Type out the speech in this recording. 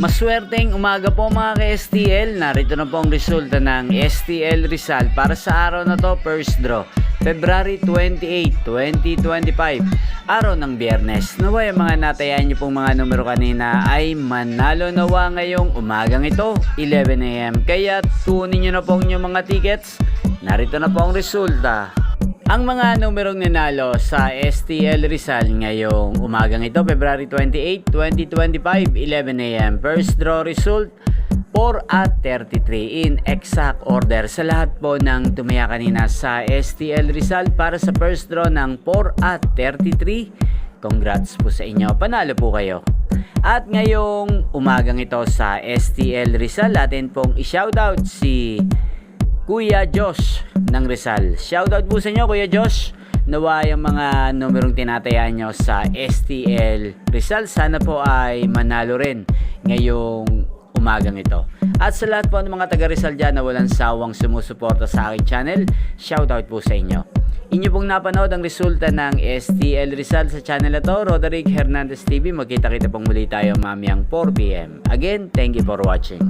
Maswerteng umaga po mga ka-STL. Narito na po ang resulta ng STL Rizal para sa araw na to, first draw, February 28, 2025, araw ng Biyernes. Naway ang mga natayan niyo pong mga numero kanina ay manalo nawa ngayong umagang ito, 11 AM. Kaya tunin niyo na po ang inyong mga tickets. Narito na po ang resulta. Ang mga numerong nanalo sa STL Rizal ngayong umagang ito, February 28, 2025, 11 AM. First draw result, 4 at 33 in exact order. Sa lahat po ng tumaya kanina sa STL Rizal para sa first draw ng 4 at 33, congrats po sa inyo. Panalo po kayo. At ngayong umagang ito sa STL Rizal, atin pong i-shoutout si Kuya Josh ng Rizal. Shoutout po sa inyo, Kuya Josh. Nawa yung mga numerong tinatayaan nyo sa STL Rizal, sana po ay manalo rin ngayong umagang ito. At sa lahat po ng mga taga Rizal dyan na walang sawang sumusuporta sa aking channel, shoutout po sa inyo. Inyo pong napanood ang resulta ng STL Rizal sa channel na to, Roderick Hernandez TV. Magkita-kita pong muli tayo mamayang 4 PM. Again, thank you for watching.